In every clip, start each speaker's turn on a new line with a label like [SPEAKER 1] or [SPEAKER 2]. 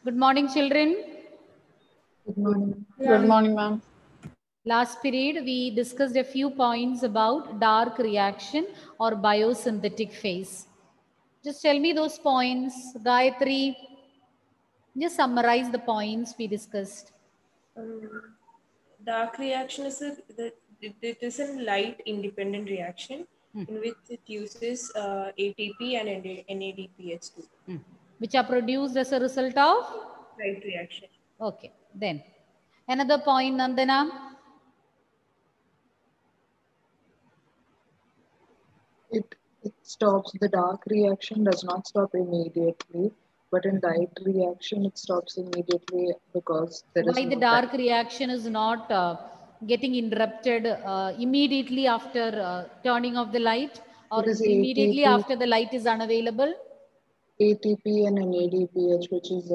[SPEAKER 1] Good morning, children.
[SPEAKER 2] Good morning.
[SPEAKER 3] Good morning, ma'am.
[SPEAKER 1] Last period, we discussed a few points about dark reaction or biosynthetic phase. Just tell me those points, Gayatri. Just summarize the points we discussed.
[SPEAKER 2] Dark reaction is it is a light independent reaction in which it uses ATP and NADPH2.
[SPEAKER 1] Which are produced as a result of?
[SPEAKER 2] Light reaction.
[SPEAKER 1] Okay, then. Another point, Nandana.
[SPEAKER 4] It stops the dark reaction, does not stop immediately, but in light reaction it stops immediately because there is
[SPEAKER 1] Why the
[SPEAKER 4] no
[SPEAKER 1] dark
[SPEAKER 4] light.
[SPEAKER 1] reaction is not getting interrupted immediately after turning off the light, or
[SPEAKER 4] Because
[SPEAKER 1] immediately
[SPEAKER 4] ATP,
[SPEAKER 1] after the light is unavailable?
[SPEAKER 4] ATP and NADPH, which is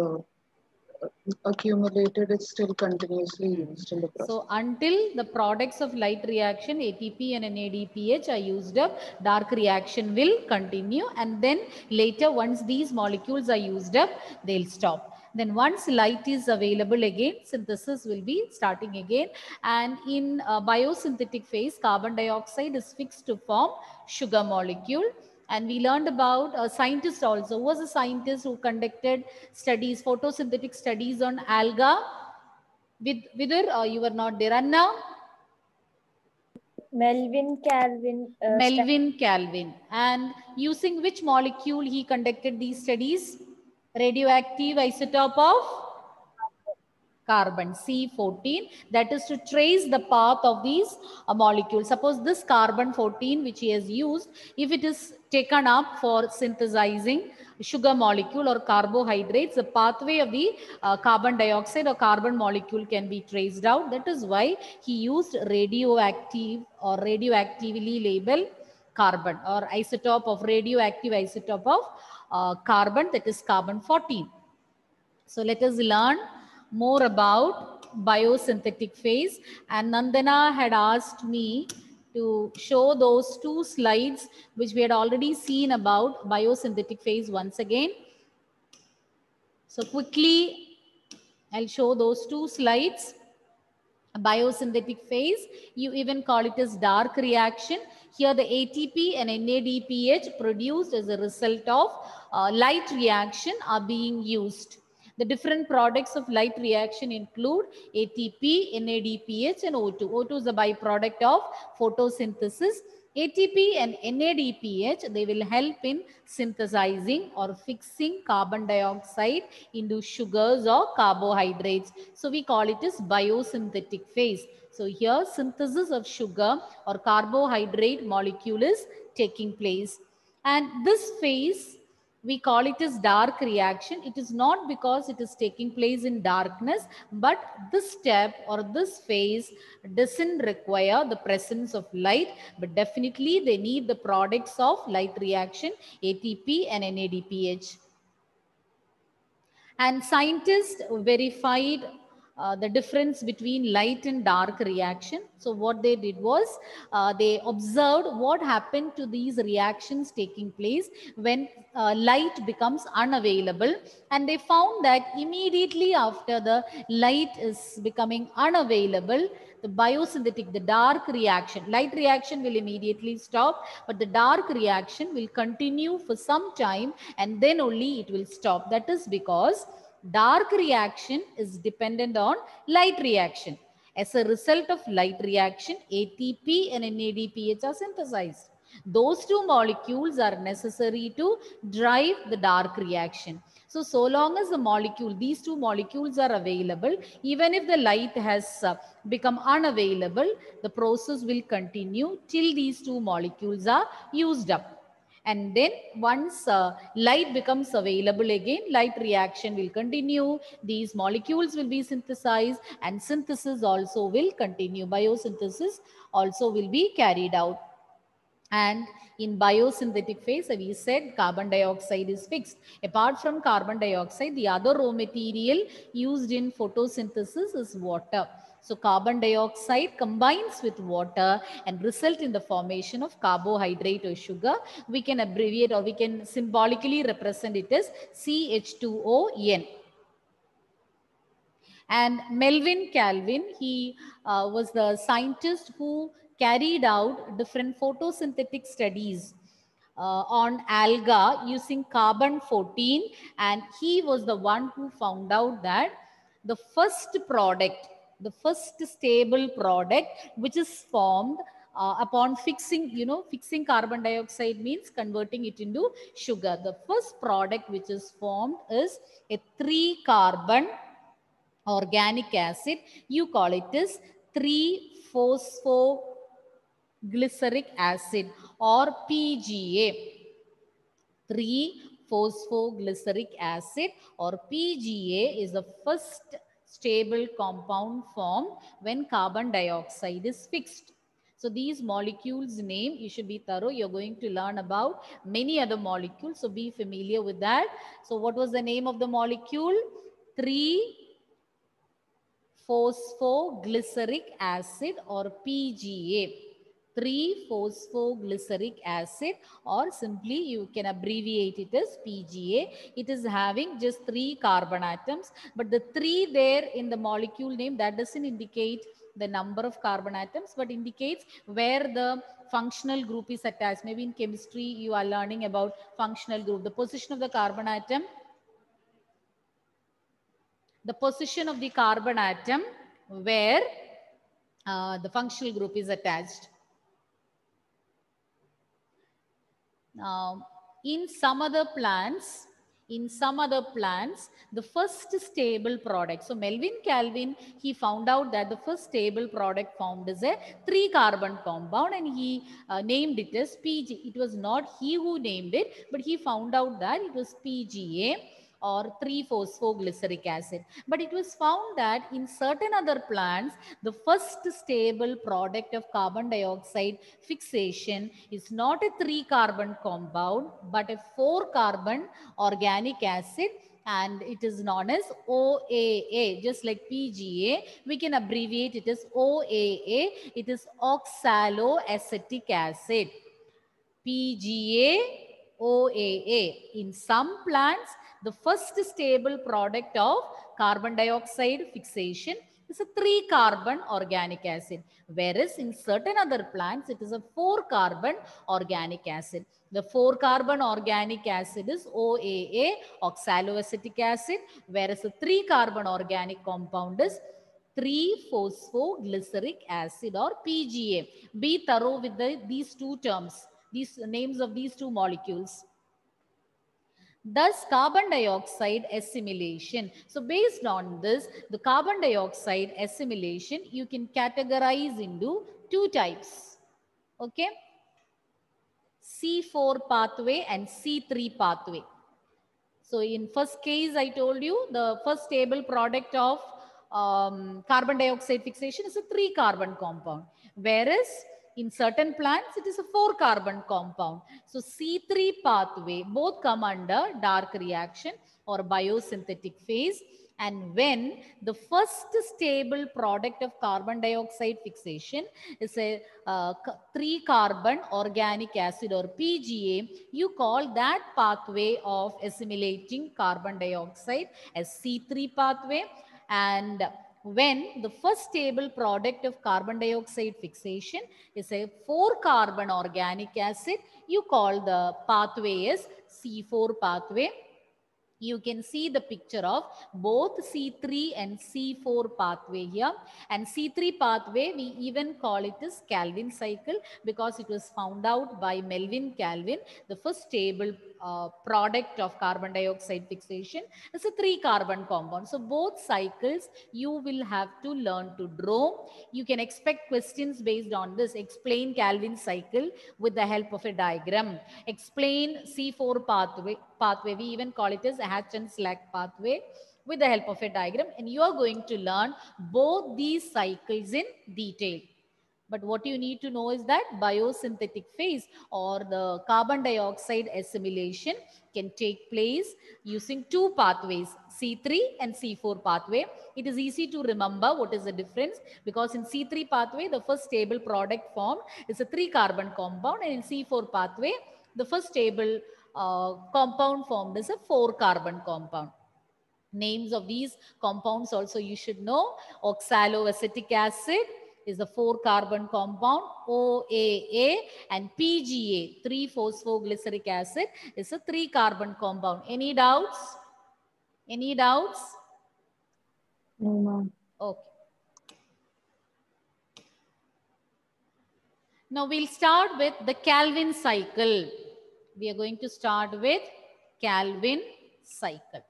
[SPEAKER 4] accumulated, is still continuously used in the process.
[SPEAKER 1] So until the products of light reaction, ATP and NADPH are used up, dark reaction will continue, and then later once these molecules are used up, they'll stop. Then once light is available again, synthesis will be starting again, and in biosynthetic phase, carbon dioxide is fixed to form sugar molecule. And we learned about a scientist also. Who was a scientist who conducted studies, photosynthetic studies on alga? Whether you were not there, Anna?
[SPEAKER 3] Melvin Calvin.
[SPEAKER 1] Melvin Calvin. And using which molecule he conducted these studies? Radioactive isotope of carbon, C14, that is to trace the path of these molecules. Suppose this carbon 14 which he has used, if it is taken up for synthesizing sugar molecule or carbohydrates, the pathway of the carbon dioxide or carbon molecule can be traced out. That is why he used radioactive or radioactively labeled carbon or isotope of radioactive isotope of carbon, that is carbon 14. So let us learn more about biosynthetic phase, and Nandana had asked me to show those two slides which we had already seen about biosynthetic phase once again. So quickly I'll show those two slides. Biosynthetic phase, you even call it as dark reaction. Here the ATP and NADPH produced as a result of light reaction are being used. The different products of light reaction include ATP, NADPH and O2. O2 is a byproduct of photosynthesis. ATP and NADPH, they will help in synthesizing or fixing carbon dioxide into sugars or carbohydrates. So we call it as biosynthetic phase. So here synthesis of sugar or carbohydrate molecule is taking place. And this phase, we call it as dark reaction. It is not because it is taking place in darkness, but this step or this phase doesn't require the presence of light, but definitely they need the products of light reaction, ATP and NADPH. And scientists verified the difference between light and dark reaction. So what they did was they observed what happened to these reactions taking place when light becomes unavailable, and they found that immediately after the light is becoming unavailable, the biosynthetic, the dark reaction, light reaction will immediately stop, but the dark reaction will continue for some time and then only it will stop. That is because dark reaction is dependent on light reaction. As a result of light reaction, ATP and NADPH are synthesized. Those two molecules are necessary to drive the dark reaction. So long as the molecule, these two molecules are available, even if the light has become unavailable, the process will continue till these two molecules are used up. And then once light becomes available again, light reaction will continue, these molecules will be synthesized, and synthesis also will continue. Biosynthesis also will be carried out. And in biosynthetic phase, we said carbon dioxide is fixed. Apart from carbon dioxide, the other raw material used in photosynthesis is water. So carbon dioxide combines with water and result in the formation of carbohydrate or sugar. We can abbreviate or we can symbolically represent it as CH2ON. And Melvin Calvin, he was the scientist who carried out different photosynthetic studies on alga using carbon 14, and he was the one who found out that the first product, the first stable product which is formed upon fixing, fixing carbon dioxide means converting it into sugar. The first product which is formed is a 3-carbon organic acid. You call it as 3-phosphoglyceric acid or PGA. 3-phosphoglyceric acid or PGA is the first stable compound formed when carbon dioxide is fixed. So these molecules name, you should be thorough. You're going to learn about many other molecules. So be familiar with that. So what was the name of the molecule? 3-phosphoglyceric acid or PGA. 3-phosphoglyceric acid, or simply you can abbreviate it as PGA. It is having just 3 carbon atoms, but the 3 there in the molecule name, that doesn't indicate the number of carbon atoms, but indicates where the functional group is attached. Maybe in chemistry you are learning about functional group, the position of the carbon atom, the position of the carbon atom where the functional group is attached. Now, in some other plants, the first stable product. So Melvin Calvin, he found out that the first stable product formed is a 3-carbon compound, and he named it as PG. It was not he who named it, but he found out that it was PGA or 3-phosphoglyceric acid. But it was found that in certain other plants, the first stable product of carbon dioxide fixation is not a 3-carbon compound, but a 4-carbon organic acid, and it is known as OAA. Just like PGA, we can abbreviate it as OAA. It is oxaloacetic acid. PGA, OAA. In some plants, the first stable product of carbon dioxide fixation is a 3-carbon organic acid, whereas in certain other plants, it is a 4-carbon organic acid. The 4-carbon organic acid is OAA, oxaloacetic acid, whereas the 3-carbon organic compound is 3-phosphoglyceric acid or PGA. Be thorough with these two terms, these names of these two molecules. Thus, carbon dioxide assimilation. So based on this, the carbon dioxide assimilation, you can categorize into 2 types. Okay. C4 pathway and C3 pathway. So in first case, I told you the first stable product of carbon dioxide fixation is a 3-carbon compound, whereas in certain plants, it is a 4-carbon compound. So C3 pathway, both come under dark reaction or biosynthetic phase. And when the first stable product of carbon dioxide fixation is a 3-carbon organic acid or PGA, you call that pathway of assimilating carbon dioxide as C3 pathway. And when the first stable product of carbon dioxide fixation is a 4-carbon organic acid, you call the pathway as C4 pathway. You can see the picture of both C3 and C4 pathway here. And C3 pathway, we even call it as Calvin cycle because it was found out by Melvin Calvin. The first stable product of carbon dioxide fixation is a 3-carbon compound. So both cycles you will have to learn to draw. You can expect questions based on this. Explain Calvin cycle with the help of a diagram. Explain C4 pathway. We even call it as Hatch and Slack pathway with the help of a diagram, and you are going to learn both these cycles in detail. But what you need to know is that biosynthetic phase or the carbon dioxide assimilation can take place using 2 pathways, C3 and C4 pathway. It is easy to remember what is the difference because in C3 pathway, the first stable product formed is a 3-carbon compound, and in C4 pathway, the first stable compound formed is a 4-carbon compound. Names of these compounds also you should know. Oxaloacetic acid is a 4-carbon compound, OAA, and PGA, 3-phosphoglyceric acid, is a 3-carbon compound. Any doubts? Any doubts?
[SPEAKER 3] No, ma'am.
[SPEAKER 1] Okay. Now we'll start with the Calvin cycle. We are going to start with Calvin cycle.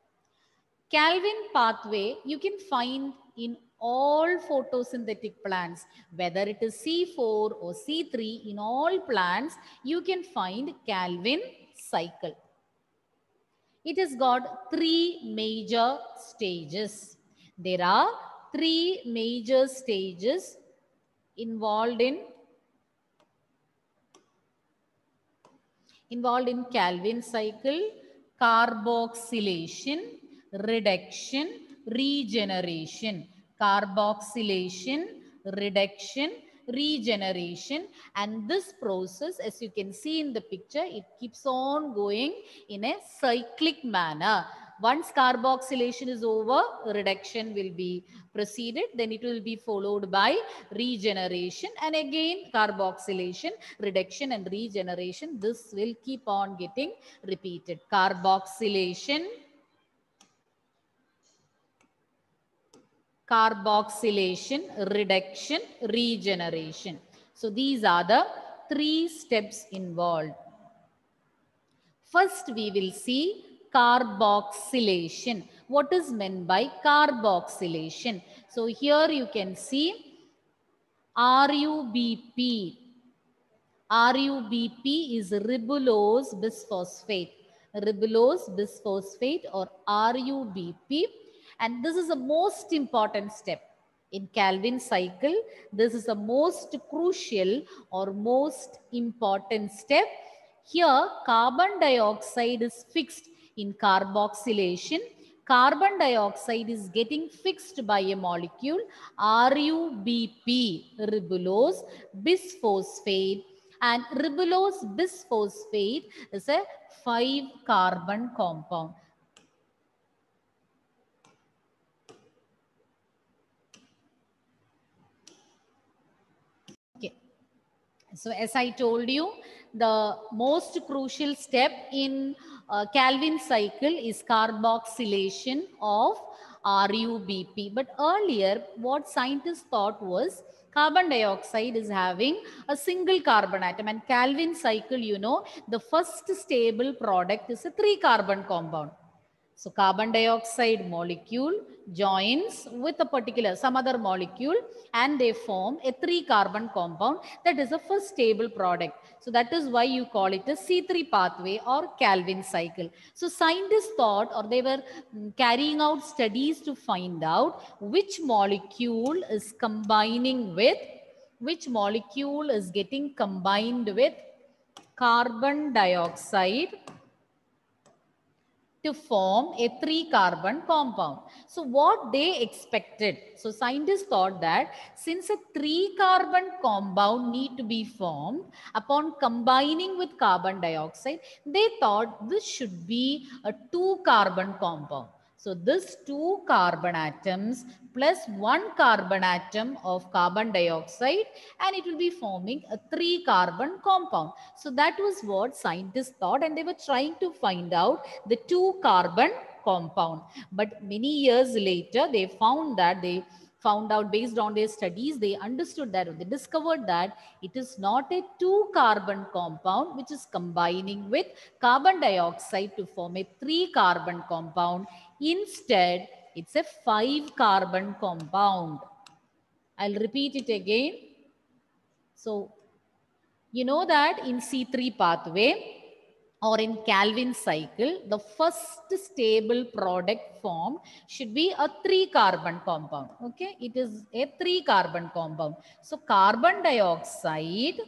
[SPEAKER 1] Calvin pathway you can find in all photosynthetic plants, whether it is C4 or C3, in all plants you can find Calvin cycle. It has got 3 major stages. There are 3 major stages involved in Calvin cycle: carboxylation, reduction, regeneration. Carboxylation, reduction, regeneration. And this process, as you can see in the picture, it keeps on going in a cyclic manner. Once carboxylation is over, reduction will be proceeded, then it will be followed by regeneration, and again carboxylation, reduction, and regeneration. This will keep on getting repeated. Carboxylation, reduction, regeneration. So these are the 3 steps involved. First, we will see carboxylation. What is meant by carboxylation? So here you can see RUBP. RUBP is ribulose bisphosphate. Ribulose bisphosphate, or RUBP. And this is the most important step in Calvin cycle. This is the most crucial or most important step. Here, carbon dioxide is fixed in carboxylation. Carbon dioxide is getting fixed by a molecule, RUBP, ribulose bisphosphate. And ribulose bisphosphate is a 5-carbon compound. Okay. So as I told you, the most crucial step in Calvin cycle is carboxylation of RUBP. But earlier, what scientists thought was carbon dioxide is having a single carbon atom, and Calvin cycle, you know, the first stable product is a 3-carbon compound. So carbon dioxide molecule joins with a particular some other molecule and they form a 3-carbon compound. That is the first stable product. So that is why you call it a C3 pathway or Calvin cycle. So scientists thought, or they were carrying out studies to find out which molecule is combining with, which molecule is getting combined with carbon dioxide to form a 3-carbon compound. So what they expected, so scientists thought that since a 3-carbon compound need to be formed upon combining with carbon dioxide, they thought this should be a 2-carbon compound. So this 2 carbon atoms plus 1 carbon atom of carbon dioxide, and it will be forming a 3-carbon compound. So that was what scientists thought, and they were trying to find out the 2-carbon compound. But many years later, they found out based on their studies, they understood that, or they discovered that it is not a 2-carbon compound which is combining with carbon dioxide to form a 3-carbon compound. Instead, it's a 5-carbon compound. I'll repeat it again. So, you know that in C3 pathway or in Calvin cycle, the first stable product formed should be a 3-carbon compound. Okay, it is a 3-carbon compound. So, carbon dioxide,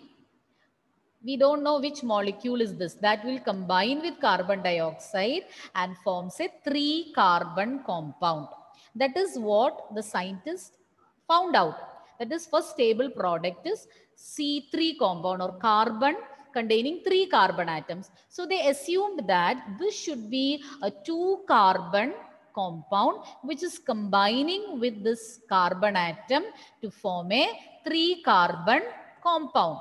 [SPEAKER 1] we don't know which molecule is this, that will combine with carbon dioxide and forms a 3-carbon compound. That is what the scientists found out. That is, first stable product is C3 compound, or carbon containing 3 carbon atoms. So they assumed that this should be a 2-carbon compound which is combining with this carbon atom to form a 3-carbon compound.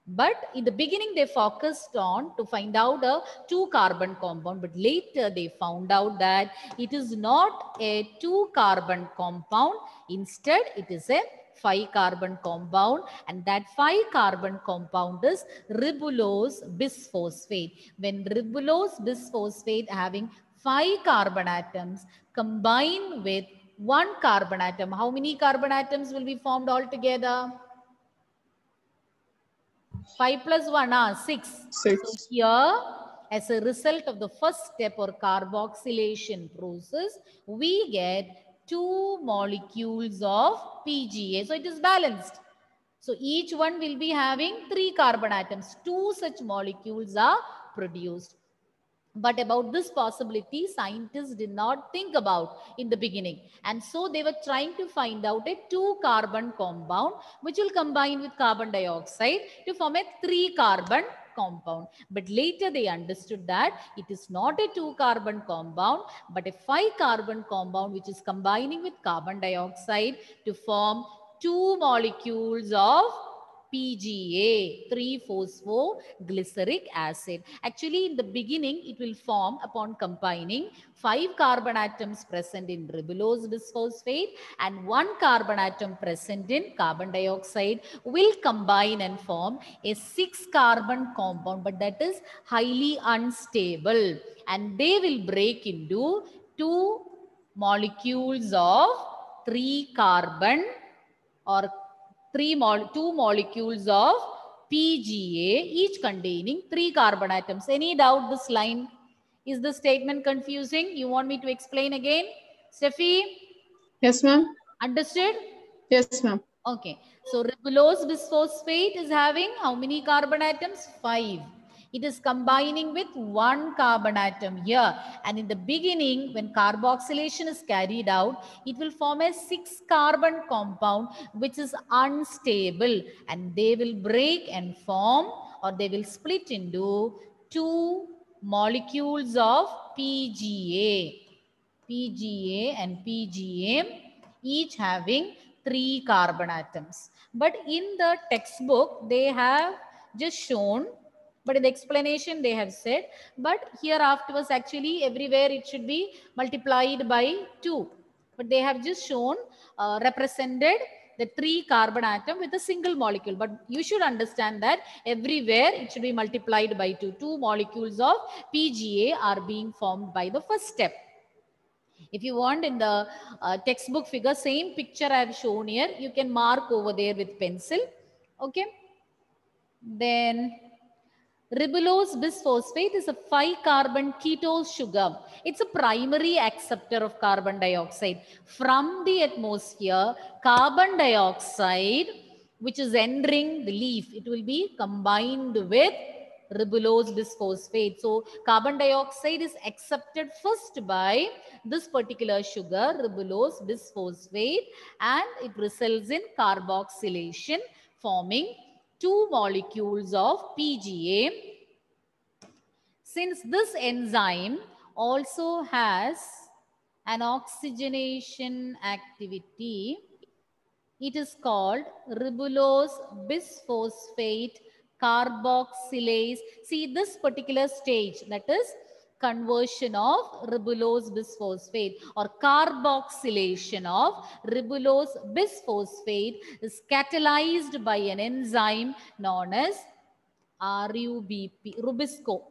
[SPEAKER 1] But in the beginning, they focused on to find out a 2-carbon compound, but later they found out that it is not a 2-carbon compound. Instead, it is a 5-carbon compound, and that 5-carbon compound is ribulose bisphosphate. When ribulose bisphosphate having 5 carbon atoms combine with 1 carbon atom, how many carbon atoms will be formed altogether? 5 plus 1, 6.
[SPEAKER 5] 6.
[SPEAKER 1] So here, as a result of the first step or carboxylation process, we get 2 molecules of PGA. So it is balanced. So each one will be having 3 carbon atoms. 2 such molecules are produced. But about this possibility, scientists did not think about in the beginning. And so they were trying to find out a 2-carbon compound which will combine with carbon dioxide to form a 3-carbon compound. But later they understood that it is not a 2-carbon compound, but a 5-carbon compound which is combining with carbon dioxide to form 2 molecules of PGA, 3-phosphoglyceric acid. Actually, in the beginning, it will form upon combining 5 carbon atoms present in ribulose bisphosphate and 1 carbon atom present in carbon dioxide will combine and form a 6-carbon compound, but that is highly unstable, and they will break into 2 molecules of 3-carbon or 2 molecules of PGA, each containing 3 carbon atoms. Any doubt this line? Is the statement confusing? You want me to explain again? Steffi?
[SPEAKER 5] Yes, ma'am.
[SPEAKER 1] Understood?
[SPEAKER 5] Yes, ma'am.
[SPEAKER 1] Okay. So ribulose bisphosphate is having how many carbon atoms? 5. It is combining with 1 carbon atom here. And in the beginning, when carboxylation is carried out, it will form a 6-carbon compound which is unstable. And they will break and form, or they will split into 2 molecules of PGA. PGA and PGA, each having 3 carbon atoms. But in the textbook, they have just shown, but in the explanation they have said, but here afterwards actually everywhere it should be multiplied by 2. But they have just shown, represented the 3 carbon atom with a single molecule. But you should understand that everywhere it should be multiplied by 2. 2 molecules of PGA are being formed by the first step. If you want, in the textbook figure, same picture I have shown here, you can mark over there with pencil. Okay. Then ribulose bisphosphate is a 5-carbon ketose sugar. It's a primary acceptor of carbon dioxide. From the atmosphere, carbon dioxide, which is entering the leaf, it will be combined with ribulose bisphosphate. So carbon dioxide is accepted first by this particular sugar, ribulose bisphosphate, and it results in carboxylation, forming 2 molecules of PGA. Since this enzyme also has an oxygenation activity, it is called ribulose bisphosphate carboxylase. See this particular stage, that is conversion of ribulose bisphosphate or carboxylation of ribulose bisphosphate is catalyzed by an enzyme known as Rubisco.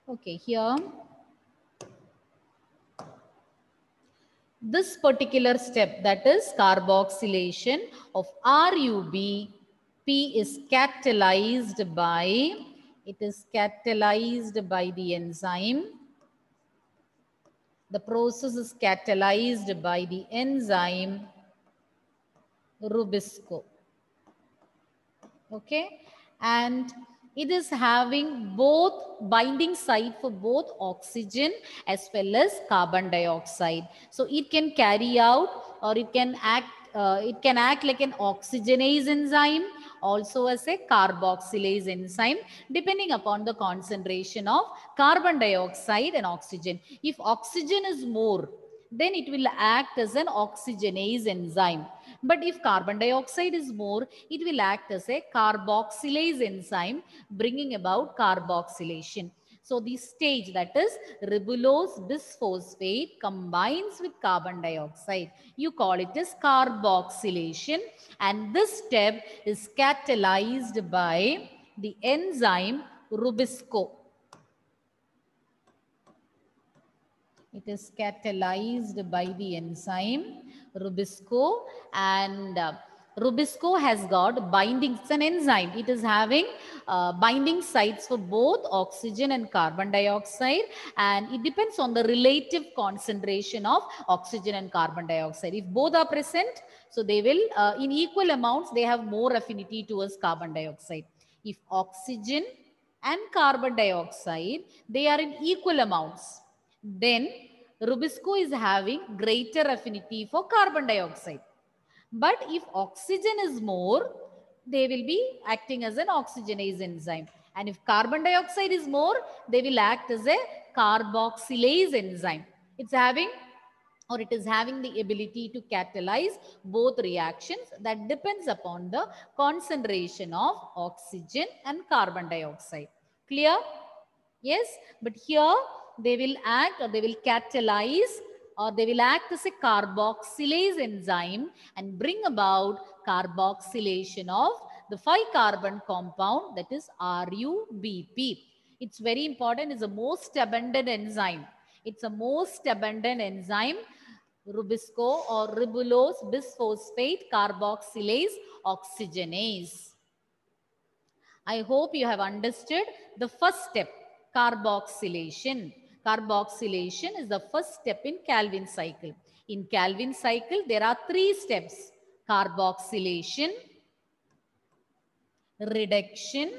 [SPEAKER 1] Okay, here this particular step, that is carboxylation of RUBP, is catalyzed by, the enzyme. The process is catalyzed by the enzyme Rubisco. Okay, and it is having both binding site for both oxygen as well as carbon dioxide. So it can carry out, or it can act like an oxygenase enzyme, also as a carboxylase enzyme depending upon the concentration of carbon dioxide and oxygen. If oxygen is more, then it will act as an oxygenase enzyme. But if carbon dioxide is more, it will act as a carboxylase enzyme, bringing about carboxylation. So the stage, that is ribulose bisphosphate, combines with carbon dioxide. You call it as carboxylation, and this step is catalyzed by the enzyme Rubisco. It is catalyzed by the enzyme Rubisco, and Rubisco has got binding. It's an enzyme. It is having binding sites for both oxygen and carbon dioxide, and it depends on the relative concentration of oxygen and carbon dioxide. If both are present, so they will, in equal amounts, they have more affinity towards carbon dioxide. If oxygen and carbon dioxide, they are in equal amounts, then Rubisco is having greater affinity for carbon dioxide. But if oxygen is more, they will be acting as an oxygenase enzyme. And if carbon dioxide is more, they will act as a carboxylase enzyme. It is having the ability to catalyze both reactions. That depends upon the concentration of oxygen and carbon dioxide. Clear? Yes, but here they will act, or they will catalyze, or they will act as a carboxylase enzyme and bring about carboxylation of the 5-carbon compound, that is RUBP. It's very important. It's the most abundant enzyme. It's a most abundant enzyme, Rubisco or ribulose bisphosphate carboxylase oxygenase. I hope you have understood the first step, carboxylation. Carboxylation is the first step in Calvin cycle. In Calvin cycle, there are 3 steps: carboxylation, reduction,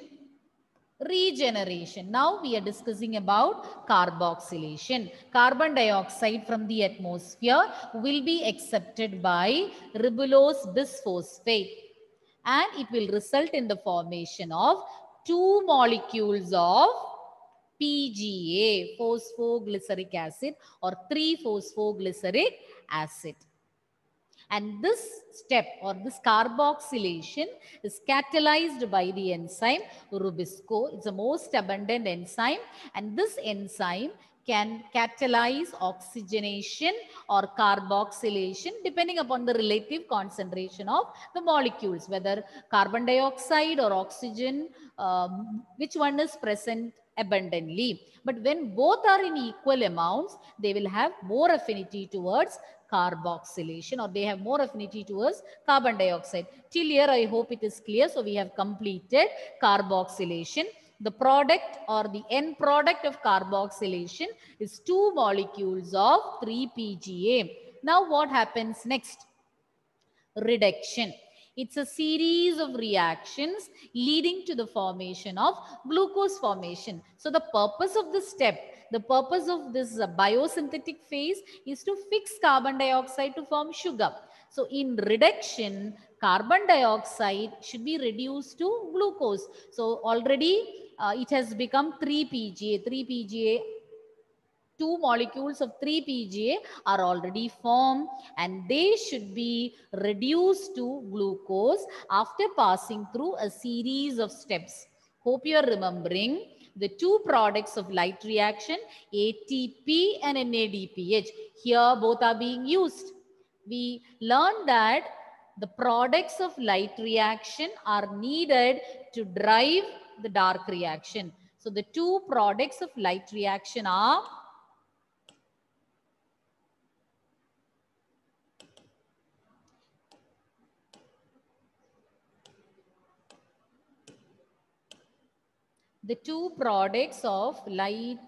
[SPEAKER 1] regeneration. Now we are discussing about carboxylation. Carbon dioxide from the atmosphere will be accepted by ribulose bisphosphate, and it will result in the formation of 2 molecules of PGA, phosphoglyceric acid, or 3-phosphoglyceric acid. And this step, or this carboxylation, is catalyzed by the enzyme Rubisco. It's the most abundant enzyme, and this enzyme can catalyze oxygenation or carboxylation depending upon the relative concentration of the molecules, whether carbon dioxide or oxygen, which one is present abundantly. But when both are in equal amounts, they will have more affinity towards carboxylation, or they have more affinity towards carbon dioxide. Till here, I hope it is clear. So we have completed carboxylation. The product, or the end product of carboxylation, is 2 molecules of 3-PGA. Now what happens next? Reduction. It's a series of reactions leading to the formation of glucose formation. So the purpose of this step, the purpose of this biosynthetic phase, is to fix carbon dioxide to form sugar. So in reduction, carbon dioxide should be reduced to glucose. So already it has become 3-PGA. 3-PGA, 2 molecules of 3-PGA are already formed, and they should be reduced to glucose after passing through a series of steps. Hope you are remembering the 2 products of light reaction, ATP and NADPH. Here both are being used. We learned that the products of light reaction are needed to drive the dark reaction. So the 2 products of light reaction are the 2 products of light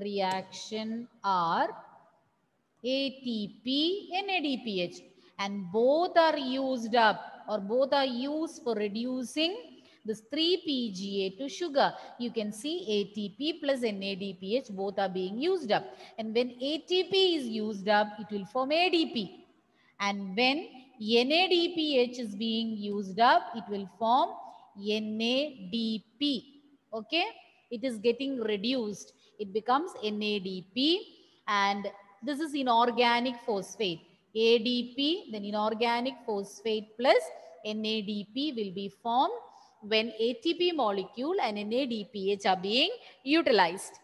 [SPEAKER 1] reaction are ATP and NADPH, and both are used up, or both are used for reducing this 3-PGA to sugar. You can see ATP plus NADPH, both are being used up. And when ATP is used up, it will form ADP. And when NADPH is being used up, it will form NADP. Okay, it is getting reduced, it becomes NADP, and this is inorganic phosphate. ADP, then inorganic phosphate plus NADP will be formed when ATP molecule and NADPH are being utilized.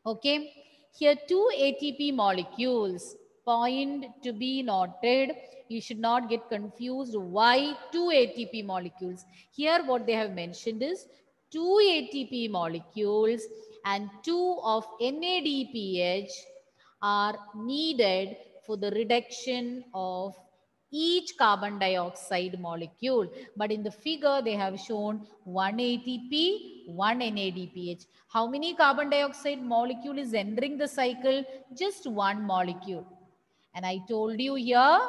[SPEAKER 1] Okay, here two ATP molecules, point to be noted. You should not get confused. Why two ATP molecules? Here what they have mentioned is two ATP molecules and two of NADPH are needed for the reduction of each carbon dioxide molecule. But in the figure, they have shown one ATP, one NADPH. How many carbon dioxide molecule is entering the cycle? Just one molecule. And I told you here,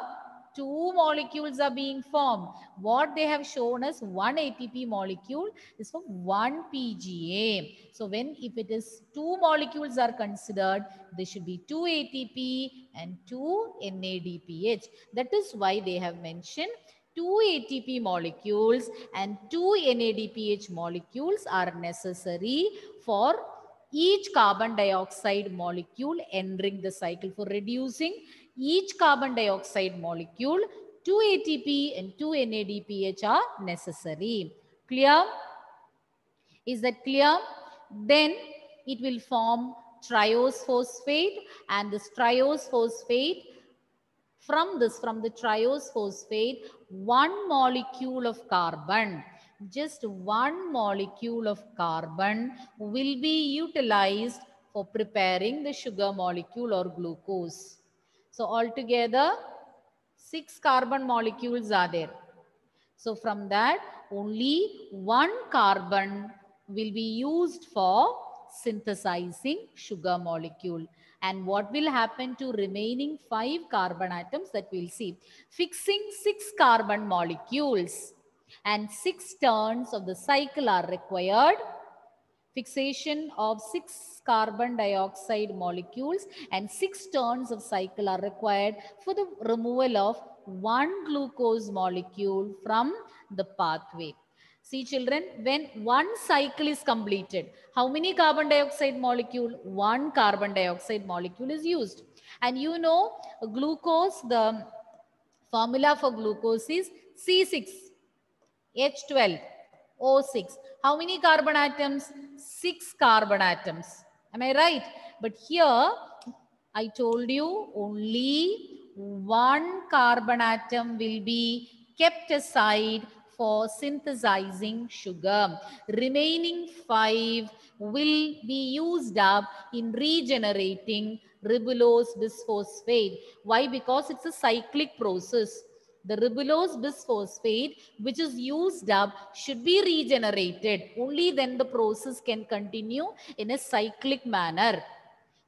[SPEAKER 1] two molecules are being formed. What they have shown us, one ATP molecule is for one PGA. So if it is two molecules are considered, there should be two ATP and two NADPH. That is why they have mentioned two ATP molecules and two NADPH molecules are necessary for each carbon dioxide molecule entering the cycle. For reducing each carbon dioxide molecule, two ATP and two NADPH are necessary. Clear? Is that clear? Then it will form triose phosphate, and this triose phosphate, from the triose phosphate, one molecule of carbon, just one molecule of carbon will be utilized for preparing the sugar molecule or glucose. So altogether 6 carbon molecules are there. So from that, only one carbon will be used for synthesizing sugar molecule. And what will happen to remaining 5 carbon atoms, that we'll see. Fixing 6 carbon molecules and 6 turns of the cycle are required. Fixation of 6 carbon dioxide molecules and 6 turns of cycle are required for the removal of 1 glucose molecule from the pathway. See children, when one cycle is completed, how many carbon dioxide molecule? 1 carbon dioxide molecule is used. And you know, glucose, the formula for glucose is C6H12O6. How many carbon atoms? 6 carbon atoms. Am I right? But here, I told you only 1 carbon atom will be kept aside for synthesizing sugar. Remaining 5 will be used up in regenerating ribulose bisphosphate. Why? Because it's a cyclic process. The ribulose bisphosphate, which is used up, should be regenerated. Only then the process can continue in a cyclic manner.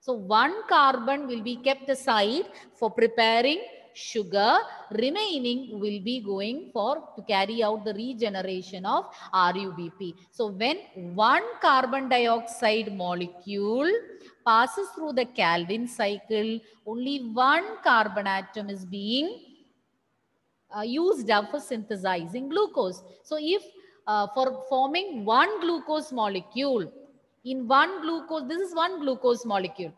[SPEAKER 1] So 1 carbon will be kept aside for preparing sugar. Remaining will be going to carry out the regeneration of RUBP. So when 1 carbon dioxide molecule passes through the Calvin cycle, only 1 carbon atom is being used up for synthesizing glucose. So if for forming 1 glucose molecule, in 1 glucose, this is 1 glucose molecule.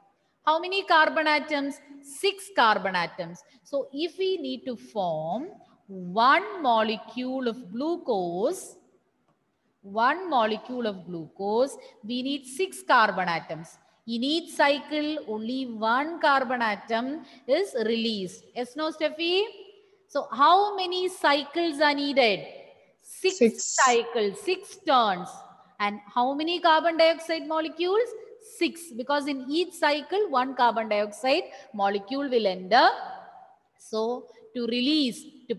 [SPEAKER 1] How many carbon atoms? 6 carbon atoms. So if we need to form 1 molecule of glucose, we need 6 carbon atoms. In each cycle, only 1 carbon atom is released. Yes, no, Steffi? So how many cycles are needed? 6 cycles, 6 turns. And how many carbon dioxide molecules? 6. Because in each cycle, 1 carbon dioxide molecule will enter. So to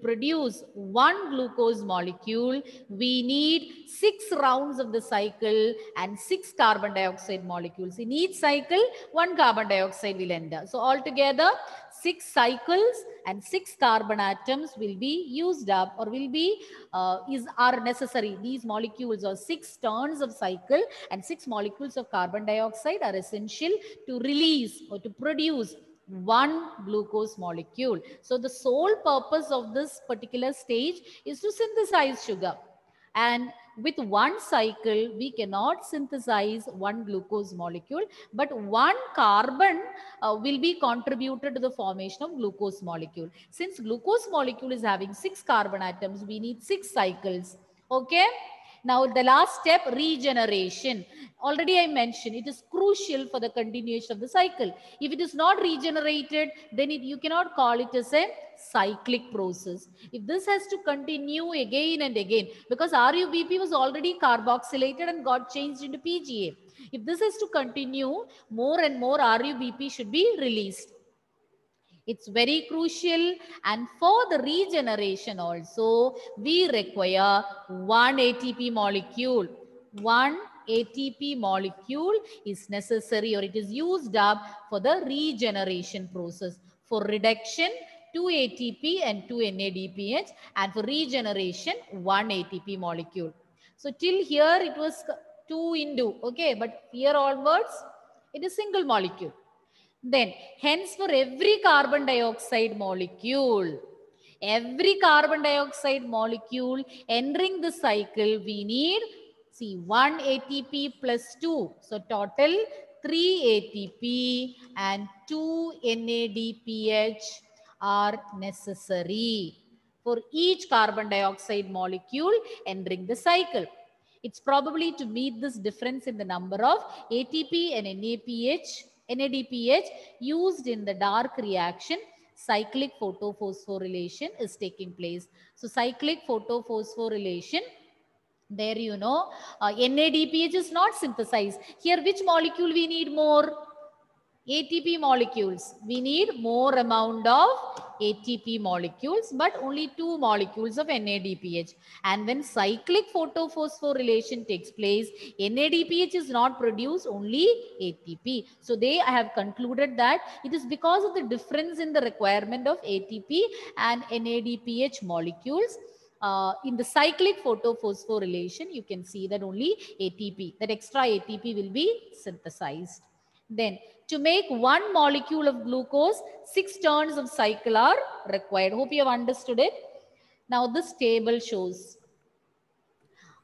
[SPEAKER 1] produce 1 glucose molecule, we need 6 rounds of the cycle and 6 carbon dioxide molecules. In each cycle, 1 carbon dioxide will enter. So altogether, 6 cycles and 6 carbon atoms will be used up, or are necessary. These molecules, or 6 turns of cycle and 6 molecules of carbon dioxide, are essential to release or to produce one glucose molecule. So the sole purpose of this particular stage is to synthesize sugar. And with one cycle, we cannot synthesize one glucose molecule, but one carbon will be contributed to the formation of glucose molecule. Since glucose molecule is having 6 carbon atoms, we need 6 cycles. Okay. Now the last step, regeneration. Already I mentioned it is crucial for the continuation of the cycle. If it is not regenerated, then you cannot call it as a cyclic process. If this has to continue again and again, because RUBP was already carboxylated and got changed into PGA. If this has to continue, more and more RUBP should be released. It's very crucial, and for the regeneration also, we require one ATP molecule. One ATP molecule is necessary, or it is used up for the regeneration process. For reduction, 2 ATP and 2 NADPH, and for regeneration, 1 ATP molecule. So till here it was 2 into, okay, but here onwards, it is single molecule. Then, hence for every carbon dioxide molecule entering the cycle, we need, see, 1 ATP plus 2. So, total 3 ATP and 2 NADPH are necessary for each carbon dioxide molecule entering the cycle. It's probably to meet this difference in the number of ATP and NADPH used in the dark reaction, cyclic photophosphorylation is taking place. So cyclic photophosphorylation, there you know, NADPH is not synthesized. Here which molecule we need more? ATP molecules. We need more amount of ATP molecules, but only 2 molecules of NADPH. And when cyclic photophosphorylation takes place, NADPH is not produced, only ATP. So they have concluded that it is because of the difference in the requirement of ATP and NADPH molecules. In the cyclic photophosphorylation, you can see that only ATP, that extra ATP will be synthesized. Then, to make 1 molecule of glucose, 6 turns of cycle are required. Hope you have understood it. Now, this table shows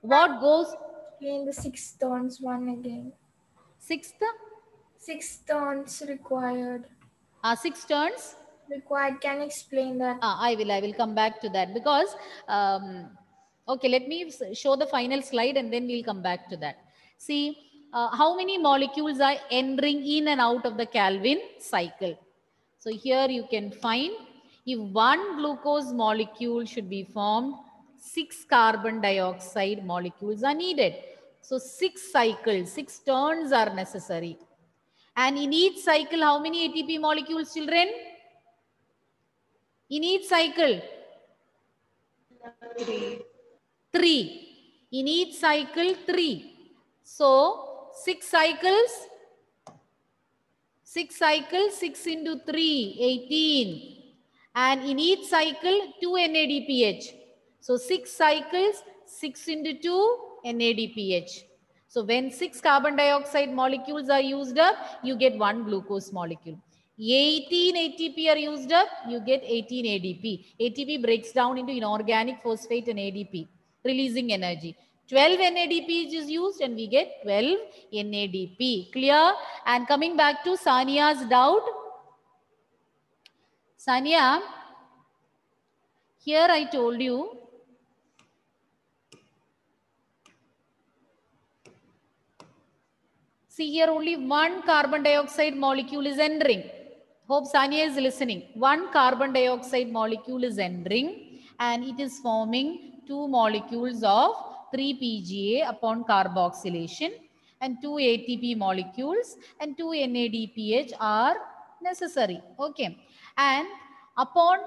[SPEAKER 1] what goes.
[SPEAKER 6] Explain the 6 turns one again.
[SPEAKER 1] 6
[SPEAKER 6] turns required.
[SPEAKER 1] 6 turns
[SPEAKER 6] required. Can you explain that?
[SPEAKER 1] I will come back to that, because okay, let me show the final slide and then we'll come back to that. See, how many molecules are entering in and out of the Calvin cycle? So here you can find, if 1 glucose molecule should be formed, 6 carbon dioxide molecules are needed. So 6 cycles, 6 turns are necessary. And in each cycle, how many ATP molecules, children? In each cycle? 3. In each cycle, 3. So 6 cycles, 6 into 3, 18. And in each cycle, 2 NADPH. So 6 cycles, 6 into 2, NADPH. So when 6 carbon dioxide molecules are used up, you get 1 glucose molecule. 18 ATP are used up, you get 18 ADP. ATP breaks down into inorganic phosphate and ADP, releasing energy. 12 NADP is used and we get 12 NADP. Clear? And coming back to Sania's doubt. Sania, here I told you, see here only 1 carbon dioxide molecule is entering. Hope Sania is listening. 1 carbon dioxide molecule is entering and it is forming 2 molecules of 3-PGA upon carboxylation, and 2 ATP molecules and 2 NADPH are necessary. Okay. And upon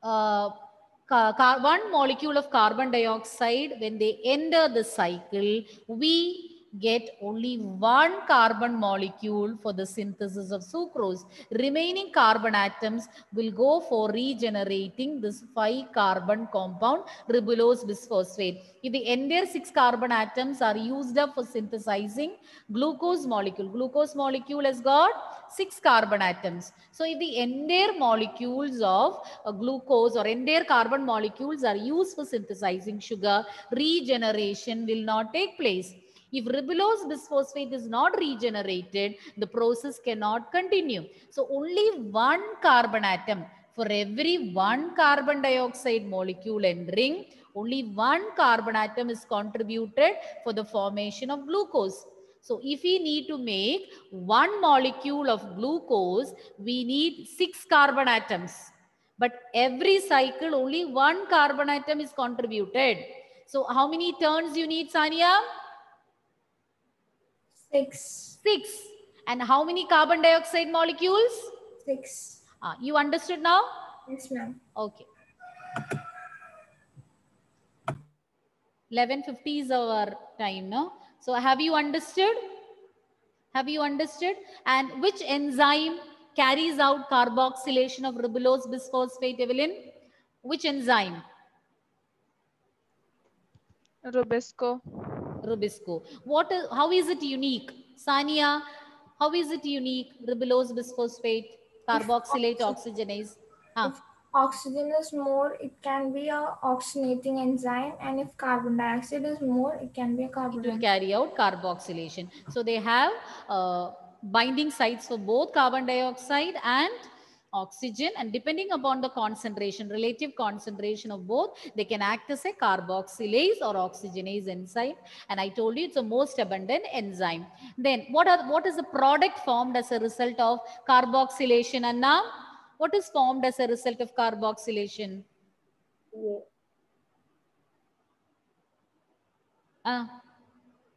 [SPEAKER 1] 1 molecule of carbon dioxide, when they enter the cycle, we get only one carbon molecule for the synthesis of sucrose. Remaining carbon atoms will go for regenerating this 5 carbon compound ribulose bisphosphate. If the entire 6 carbon atoms are used up for synthesizing glucose molecule has got 6 carbon atoms. So if the entire molecules of glucose or entire carbon molecules are used for synthesizing sugar, regeneration will not take place. If ribulose bisphosphate is not regenerated, the process cannot continue. So only one carbon atom, for every one carbon dioxide molecule entering, only one carbon atom is contributed for the formation of glucose. So if we need to make one molecule of glucose, we need 6 carbon atoms. But every cycle, only one carbon atom is contributed. So how many turns you need, Sania?
[SPEAKER 6] 6.
[SPEAKER 1] 6. And how many carbon dioxide molecules?
[SPEAKER 6] 6.
[SPEAKER 1] You understood now?
[SPEAKER 6] Yes, ma'am.
[SPEAKER 1] Okay. 11:50 is our time, no? So have you understood? Have you understood? And which enzyme carries out carboxylation of ribulose bisphosphate, Evelyn? Which enzyme?
[SPEAKER 7] Rubisco.
[SPEAKER 1] Rubisco. How is it unique? Sania, how is it unique? Ribulose bisphosphate, carboxylate oxygenase.
[SPEAKER 6] If oxygen is more, it can be a oxygenating enzyme, and if carbon dioxide is more, it can be a carbon
[SPEAKER 1] It will
[SPEAKER 6] dioxide.
[SPEAKER 1] carry out carboxylation. So they have binding sites for both carbon dioxide and oxygen, and depending upon the concentration, relative concentration of both, they can act as a carboxylase or oxygenase enzyme. And I told you it's the most abundant enzyme. Then what is the product formed as a result of carboxylation, Anna? What is formed as a result of carboxylation?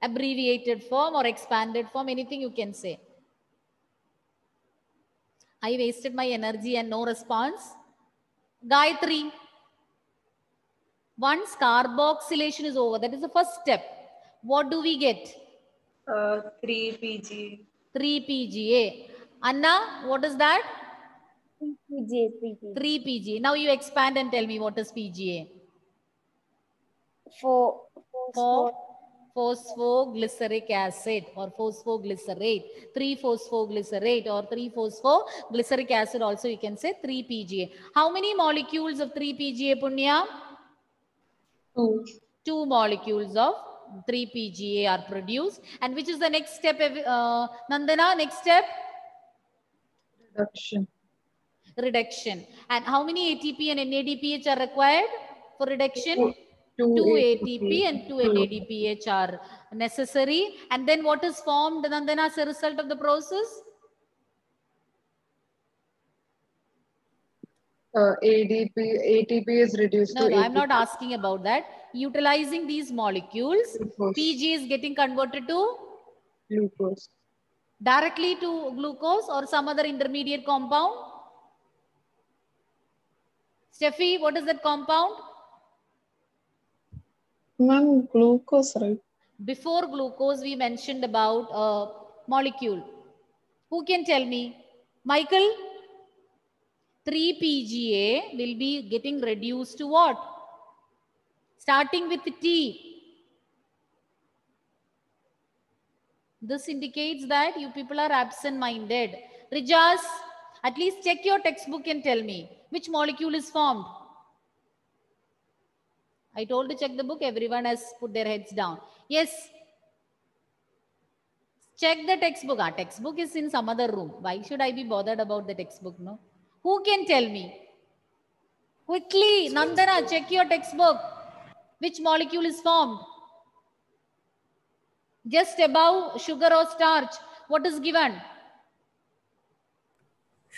[SPEAKER 1] Abbreviated form or expanded form, anything you can say. I wasted my energy and no response. Gayatri, once carboxylation is over, that is the first step. What do we get?
[SPEAKER 2] 3 PG.
[SPEAKER 1] 3 PGA. Anna, what is that?
[SPEAKER 3] 3 PGA.
[SPEAKER 1] 3 PGA. Now you expand and tell me what is PGA.
[SPEAKER 3] 4
[SPEAKER 1] phosphoglyceric acid or phosphoglycerate. 3-phosphoglycerate or 3-phosphoglyceric acid also you can say 3 PGA. How many molecules of 3 PGA, Punya?
[SPEAKER 5] 2.
[SPEAKER 1] 2 molecules of 3 PGA are produced. And which is the next step, Nandana? Next step? Reduction. And how many ATP and NADPH are required for reduction? 2 ATP and 2 NADPH are necessary. And then what is formed, Nandana, as a result of the process?
[SPEAKER 4] ATP is reduced to
[SPEAKER 1] No,
[SPEAKER 4] ATP.
[SPEAKER 1] I'm not asking about that. Utilizing these molecules,
[SPEAKER 4] Glucose.
[SPEAKER 1] PG is getting converted to?
[SPEAKER 4] Glucose.
[SPEAKER 1] Directly to glucose or some other intermediate compound? Steffi, what is that compound?
[SPEAKER 5] Ma'am, glucose, right?
[SPEAKER 1] Before glucose, we mentioned about a molecule. Who can tell me? Michael? 3 PGA will be getting reduced to what? Starting with T. This indicates that you people are absent-minded. Rijas, at least check your textbook and tell me which molecule is formed. I told to check the book. Everyone has put their heads down. Yes. Check the textbook. Our textbook is in some other room. Why should I be bothered about the textbook? No. Who can tell me? Quickly, Nandana, check your textbook. Which molecule is formed? Just above sugar or starch. What is given?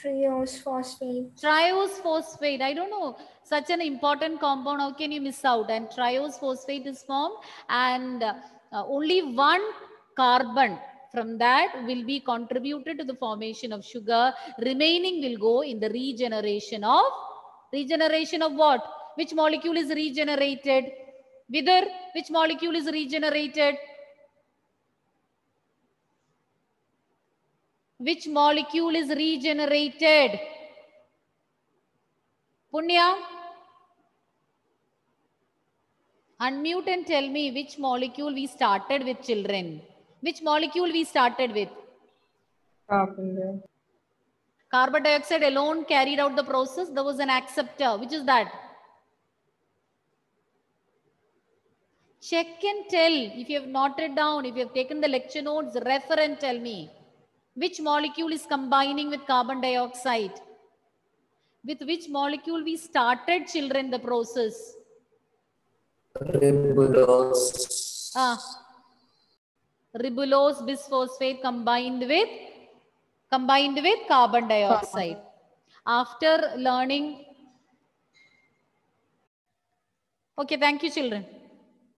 [SPEAKER 6] Triose phosphate.
[SPEAKER 1] Triose phosphate. I don't know. Such an important compound. How can you miss out? And triose phosphate is formed. And only one carbon from that will be contributed to the formation of sugar. Remaining will go in the regeneration of what? Which molecule is regenerated? Vidar, which molecule is regenerated? Which molecule is regenerated? Punya? Unmute and tell me which molecule we started with, children. Which molecule we started with?
[SPEAKER 5] Carbon.
[SPEAKER 1] Carbon dioxide alone carried out the process. There was an acceptor. Which is that? Check and tell. If you have noted down, if you have taken the lecture notes, refer and tell me. Which molecule is combining with carbon dioxide? With which molecule we started, children, the process?
[SPEAKER 8] Ribulose.
[SPEAKER 1] Ribulose bisphosphate combined with carbon dioxide. After learning. Okay, thank you, children.